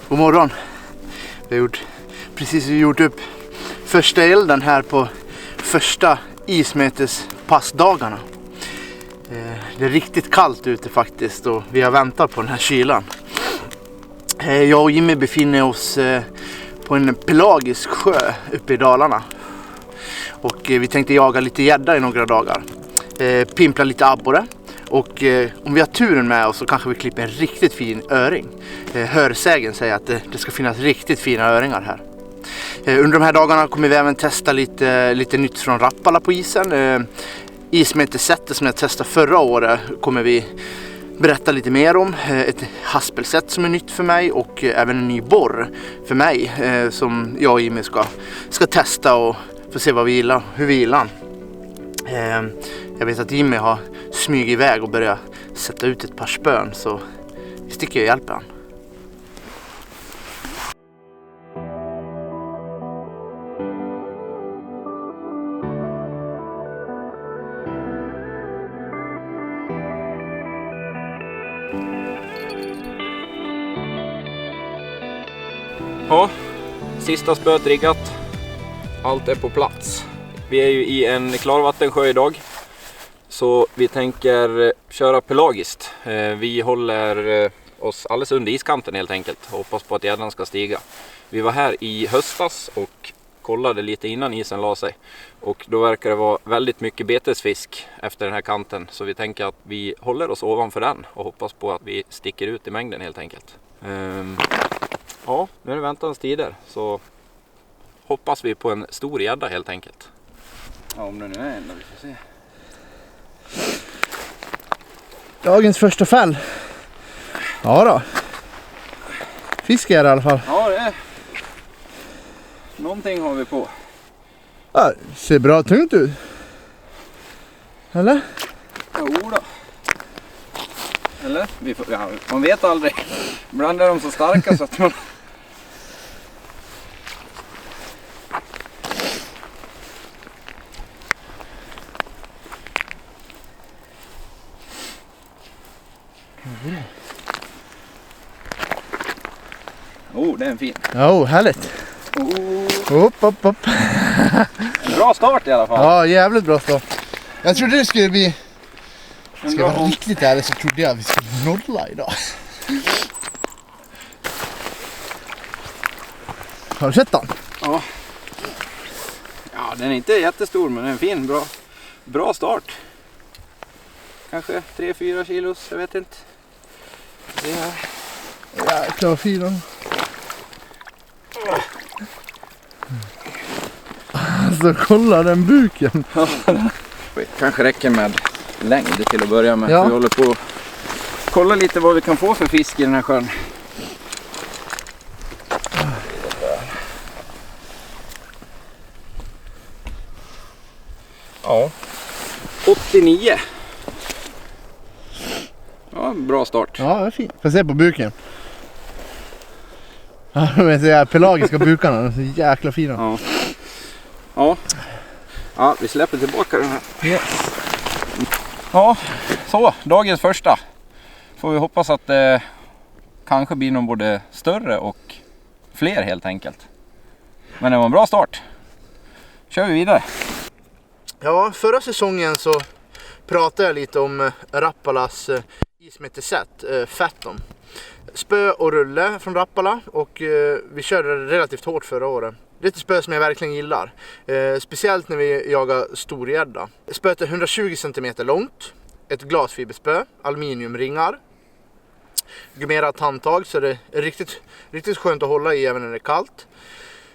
God morgon. Vi har precis gjort upp första elden här på första ismetespassdagarna. Det är riktigt kallt ute faktiskt och vi har väntat på den här kylan. Jag och Jimmy befinner oss på en pelagisk sjö uppe i Dalarna. Och vi tänkte jaga lite gädda i några dagar. Pimpla lite abborre. Och om vi har turen med oss så kanske vi klipper en riktigt fin öring. Hörsägen säger att det ska finnas riktigt fina öringar här. Under de här dagarna kommer vi även testa lite nytt från Rappala på isen. Ismetesättet som jag testade förra året kommer vi berätta lite mer om. Ett haspelsätt som är nytt för mig och även en ny borr för mig som jag och Jimmy ska testa och få se vad vi gillar, hur vi gillar. Jag vet att Jimmy har smugit iväg och börjat sätta ut ett par spön, så vi sticker och hjälper han. Ja, sista spöet riggat. Allt är på plats. Vi är ju i en klarvattensjö idag. Så vi tänker köra pelagiskt. Vi håller oss alldeles under iskanten helt enkelt. Och hoppas på att gäddan ska stiga. Vi var här i höstas och kollade lite innan isen la sig. Och då verkar det vara väldigt mycket betesfisk efter den här kanten. Så vi tänker att vi håller oss ovanför den och hoppas på att vi sticker ut i mängden helt enkelt. Ja, nu är det väntans tider, så hoppas vi på en stor gädda helt enkelt. Ja, om det nu är en då, vi får se. Dagens första fäll. Ja då. Fisk är det i alla fall. Ja, det är. Någonting har vi på. Ja, ser bra tungt ut. Eller? Jo då. Eller? Ja, man vet aldrig. Ibland är de så starka så att man... det är en fin. Ja, härligt. Upp. Bra start i alla fall. Ja, jävligt bra start. Jag trodde det skulle bli... Ska jag vara riktigt ärlig så trodde jag att vi skulle nolla idag. Har du sett den? Ja. Ja, den är inte jättestor men den är en fin, bra start. Kanske 3-4 kilos, jag vet inte. Det är... Jäklar vad fin den. Alltså kolla den buken. Kanske räcker med längd till att börja med. Ja. Vi håller på att kolla lite vad vi kan få för fisk i den här sjön. Ja. 89. Ja, bra start. Ja, det är fint. Får se på buken. Ja, de är så här pelagiska bukarna. De är så jäkla fina. Ja. Ja, vi släpper tillbaka den här. Yes. Ja, så. Dagens första. Får vi hoppas att det kanske blir någon både större och fler helt enkelt. Men det var en bra start. Kör vi vidare. Ja, förra säsongen så pratade jag lite om Rappalas ismetesätt, Fathom. Spö och rulle från Rappala och vi körde relativt hårt förra året. Det är ett spö som jag verkligen gillar. Speciellt när vi jagar storgädda. Spöet är 120 cm långt. Ett glasfiberspö, aluminiumringar. Gummerat handtag så det är riktigt skönt att hålla i även när det är kallt.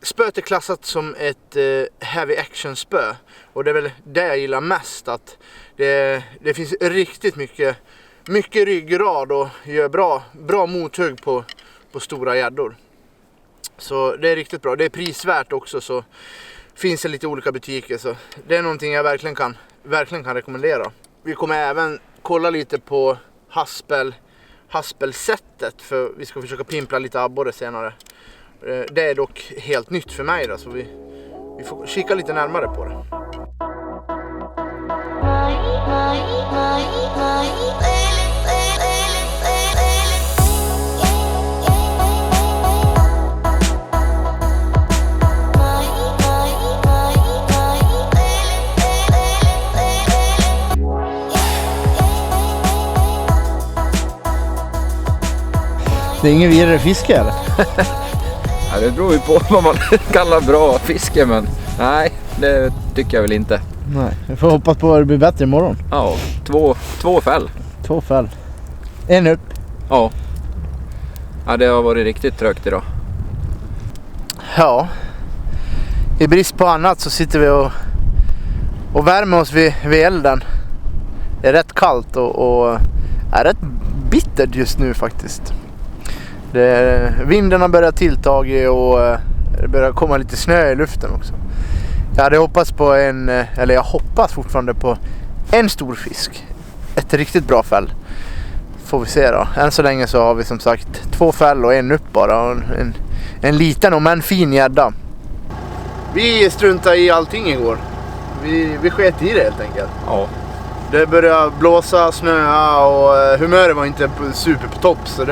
Spöet är klassat som ett heavy action spö. Och det är väl det jag gillar mest. Att det finns riktigt mycket ryggrad och gör bra mothugg på stora gäddor. Så det är riktigt bra. Det är prisvärt också, så finns det lite olika butiker. Så det är någonting jag verkligen kan rekommendera. Vi kommer även kolla lite på haspelsättet, för vi ska försöka pimpla lite abborre senare. Det är dock helt nytt för mig då, så vi får kika lite närmare på det. Det är ingen vidare fiske eller? Ja, det beror ju på vad man kallar bra fiske, men nej, det tycker jag väl inte. Nej, vi får hoppas på att det blir bättre imorgon. Ja, två fäll. 2 fäll. En upp. Ja. Ja, det har varit riktigt trögt idag. Ja. I brist på annat så sitter vi och värmer oss vid elden. Det är rätt kallt och är rätt bittert just nu faktiskt. Vinden har börjat tilltaga och det börjar komma lite snö i luften också. Jag hade hoppats på jag hoppas fortfarande på en stor fisk. Ett riktigt bra fäll. Får vi se då. Än så länge så har vi som sagt 2 fäll och en upp bara. Och en liten och en fin gädda. Vi struntade i allting igår. Vi sket i det helt enkelt. Ja. Det började blåsa, snöa och humöret var inte super på topp. Så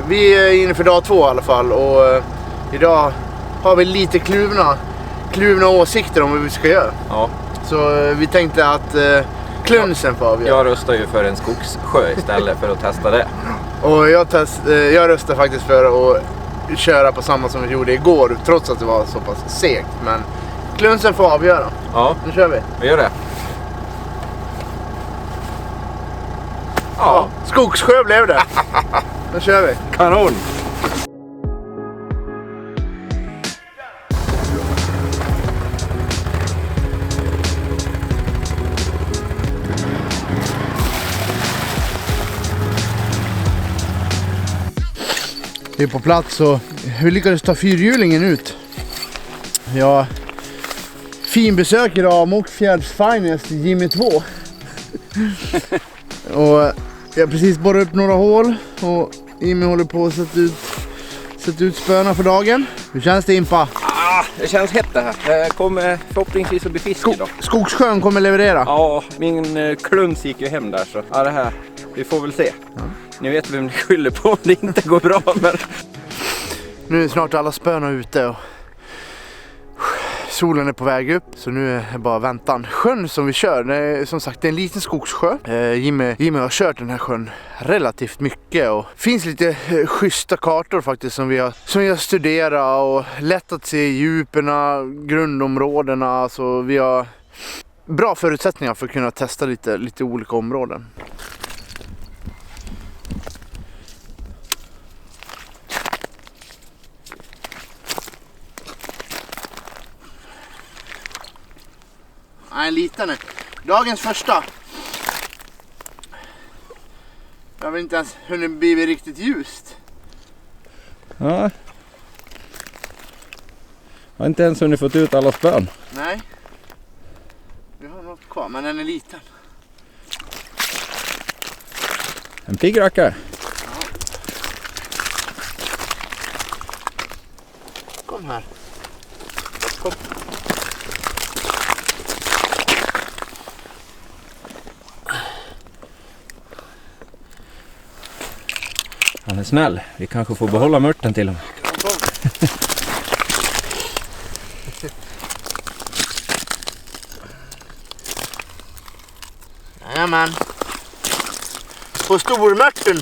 vi är inne för dag 2 i alla fall. Och idag har vi lite kluvna åsikter om vad vi ska göra. Ja. Så vi tänkte att klunsen får avgöra. Jag röstar ju för en skogssjö istället för att testa det. Och jag röstar faktiskt för att köra på samma som vi gjorde igår. Trots att det var så pass segt. Men klunsen får avgöra. Ja, Nu kör vi. vi gör det. Ja, skogssjö blev det. Nu kör vi. Kanon! Vi är på plats och vi lyckades ta fyrhjulingen ut. Ja, fin besök idag av Mockfjärds Finest Jimmy 2. Och jag har precis borrat upp några hål och Jimmy håller på att sätta ut spöna för dagen. Hur känns det, Impa? Det känns hett det här. Det kommer förhoppningsvis att bli fisk idag. Skogssjön kommer leverera. Ja, min kluns gick ju hem där så. Ja, det här. Vi får väl se. Ja. Ni vet vem ni skyller på om det inte går bra. Men... Nu är snart alla spöna ute och solen är på väg upp. Så nu är bara väntan. Sjön som vi kör, det är, som sagt, det är en liten skogssjö. Jimmy har kört den här sjön relativt mycket. Och finns lite schyssta kartor faktiskt som vi har studerat. Och lätt att se djuperna, grundområdena. Så vi har bra förutsättningar för att kunna testa lite olika områden. Nej, en liten. Dagens första. Jag vet inte ens hur det blir riktigt ljust. Ja. Jag har inte ens hunnit fått ut alla spön. Nej. Vi har något kvar, men den är liten. En pigg rackare. Ja. Kom här. Kom. Han är snäll. Vi kanske får behålla mörten till honom. Jajamän. På stormörten.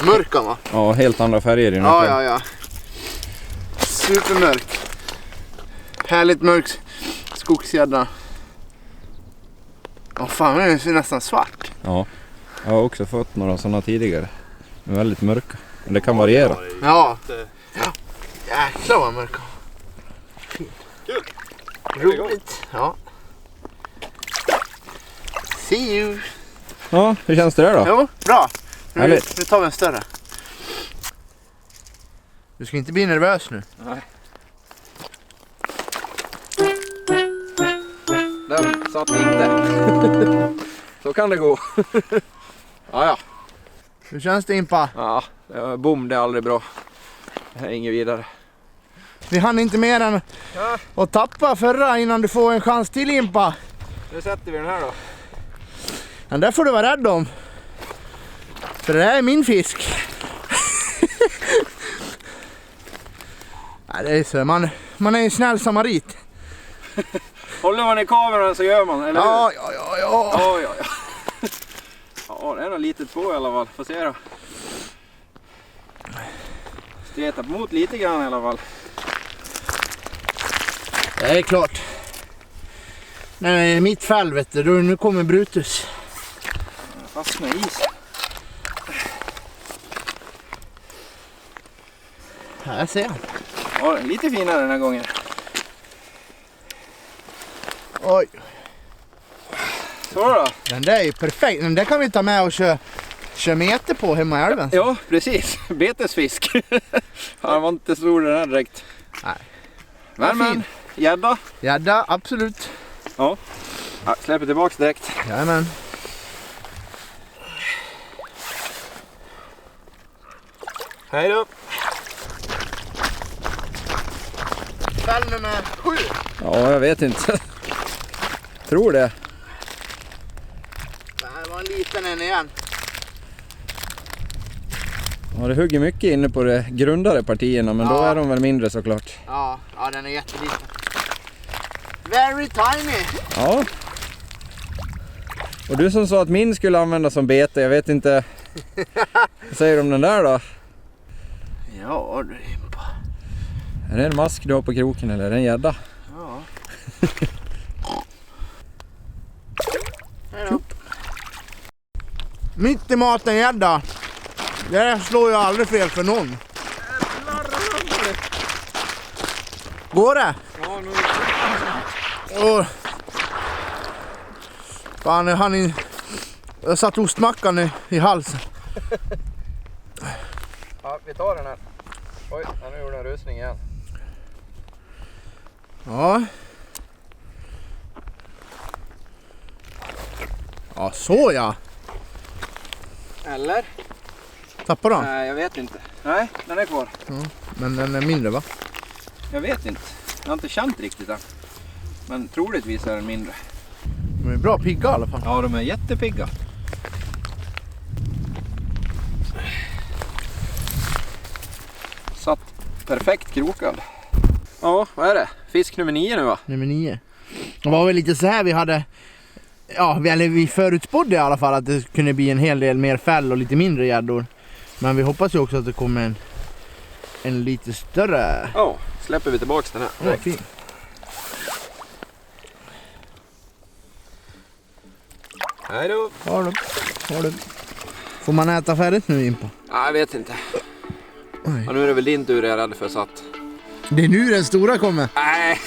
Mörka, va? Ja, helt andra färger i den här. Ja. Supermörk. Härligt mörk skogsgädda. Fan, den är nästan svart. Ja, jag har också fått några sådana tidigare. De är väldigt mörka. Men det kan variera. Ja. Jäklar vad mörka. Kul. Roligt. Ja. See you. Ja, hur känns det där då? Jo, bra. Nu Härligt. tar vi en större. Du ska inte bli nervös nu. Nej. Den satt inte. Så kan det gå. Ja. Hur känns det, Impa? Ja, bom, det är aldrig bra. Det här är inget vidare. Vi hann inte mer än att tappa förra innan du får en chans till, Impa. Nu sätter vi den här då. Den där får du vara rädd om. För det här är min fisk. Ja, det är så. Man är en snäll samarit. Håller man i kameran så gör man, eller hur? Ja. Ja. Ja, det är nog litet på i alla fall. Får se då. Streta mot lite grann i alla fall. Det är klart. Nej, mitt fall vet du. Nu kommer Brutus. Fast med is. Här ser jag. Ja, den är lite finare den här gången. Oj. Så då. Den där är ju perfekt. Den där kan vi ta med och köra meter på hemma i älven. Ja, precis. Betesfisk. Han var inte stor den här direkt. Nej. Men, gädda. Gädda, absolut. Ja. Ja, släpper tillbaks direkt. Jajamän. Hej då. Fäll nummer 7. Ja, jag vet inte. Tror det. Det var en liten en igen. Ja, det hugger mycket inne på de grundare partierna, men då Ja. är de väl mindre såklart. Ja, den är jätteliten. Very tiny. Ja. Och du som sa att min skulle användas som bete, jag vet inte. Vad säger du om den där då? Ja, du är på. Är det en mask du har på kroken eller är det en gädda? Ja. Hej då. Mitt i maten gädda. Det slår ju aldrig fel för någon. Går det? Ja, nu. Åh. Fan, jag satt ostmackan i halsen. Ja, vi tar den här. Oj, nu gjorde en rusning igen. Ja. Ja, så ja. Eller? Tappar den? Nej, jag vet inte. Nej, den är kvar. Ja, men den är mindre va? Jag vet inte. Jag har inte känt riktigt än. Men troligtvis är den mindre. De är bra pigga i alla fall. Ja, de är jättepigga. Satt perfekt krokad. Ja, vad är det? Fisk nummer 9 nu va? Nummer 9. Det var väl lite så här vi hade. Ja, vi förutspådde i alla fall att det kunde bli en hel del mer fäll och lite mindre gäddor. Men vi hoppas ju också att det kommer en lite större. Ja, släpper vi tillbaks den här. Ja, fin. Hej då. Har du. Får man äta färdigt nu in på? Ja, jag vet inte. Oj. Ja, nu är det väl din tur jag är rädd för så att. Det är nu den stora kommer. Nej.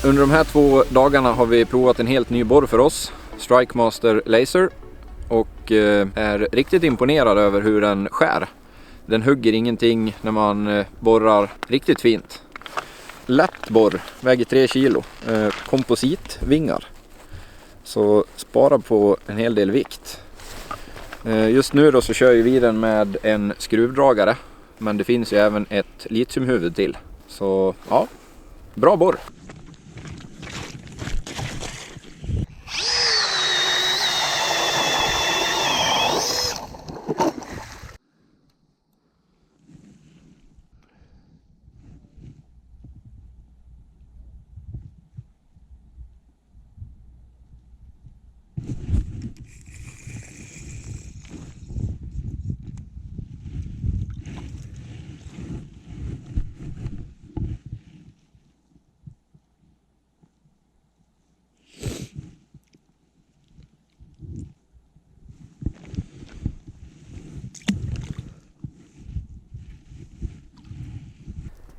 Under de här 2 dagarna har vi provat en helt ny borr för oss, Strikemaster Laser, och är riktigt imponerad över hur den skär. Den hugger ingenting när man borrar riktigt fint. Lätt borr, väger 3 kilo, kompositvingar, så spara på en hel del vikt. Just nu då så kör vi den med en skruvdragare, men det finns ju även ett litiumhuvud till. Så ja, bra borr.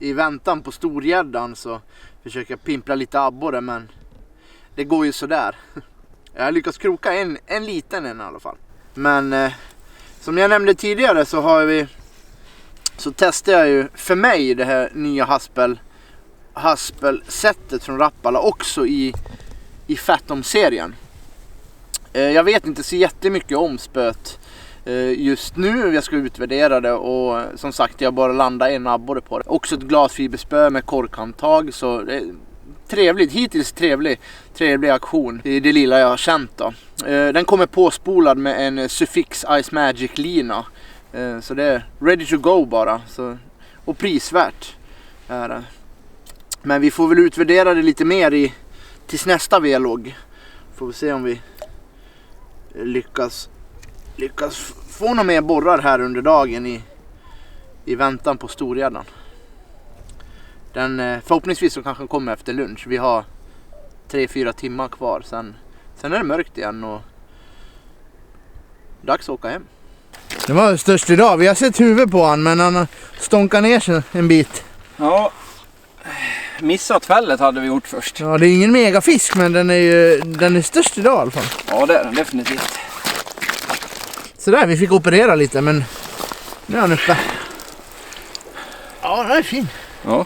I väntan på storgäddan så försöker jag pimpla lite abborre, men det går ju sådär. Jag har lyckats kroka en liten i alla fall. Men som jag nämnde tidigare så testar jag ju för mig det här nya Haspel haspelsättet från Rappala också i Fathom-serien. Jag vet inte så jättemycket om spöet just nu. Jag ska utvärdera det och som sagt jag bara landar en abborre på det. Också ett glasfiberspö med korkhandtag, så det är trevligt, hittills trevlig aktion i det lilla jag har känt då. Den kommer påspolad med en Suffix Ice Magic lina, så det är ready to go bara, så, och prisvärt är det. Men vi får väl utvärdera det lite mer tills nästa vlogg. Får vi se om vi lyckas få några mer borrar här under dagen i väntan på storgäddan. Den förhoppningsvis så kanske kommer efter lunch. Vi har 3-4 timmar kvar, sen är det mörkt igen och dags att åka hem. Det var störst idag. Vi har sett huvud på han, men han har stånkat ner sig en bit. Ja, missat fället hade vi gjort först. Ja, det är ingen megafisk, men den är störst idag i alla fall. Ja, det är den definitivt. Så där, vi fick operera lite, men nu är han uppe. Ja, den är fin. Ja.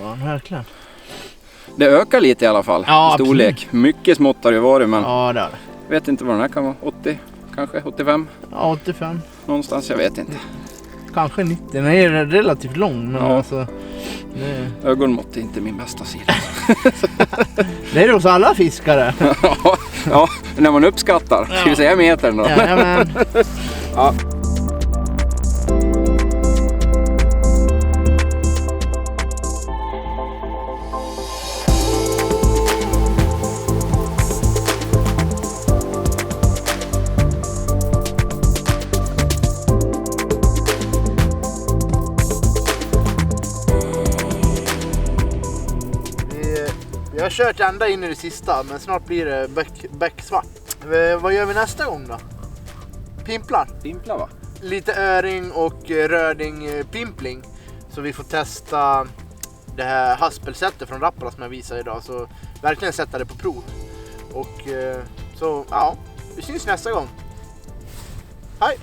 Ja, verkligen. Det ökar lite i alla fall, ja, storlek. Absolut. Mycket smått har det varit, men ja, det är det. Jag vet inte vad den här kan vara. 80, kanske 85? Ja, 85. Någonstans, jag vet inte. Kanske 90. Den är relativt lång, men ja. alltså... Ögonmått är inte min bästa sida. Det är det hos alla fiskare. Ja, när man uppskattar. Ska vi säga metern då? Jajamän. Ja. Jag har kört ända in i det sista, men snart blir det bäcksvart. Vad gör vi nästa gång då? Pimplar? Pimplar, va? Lite öring och röding pimpling. Så vi får testa det här haspelsättet från Rappala som jag visade idag. Så verkligen sätta det på prov. Och så ja, vi syns nästa gång. Hej!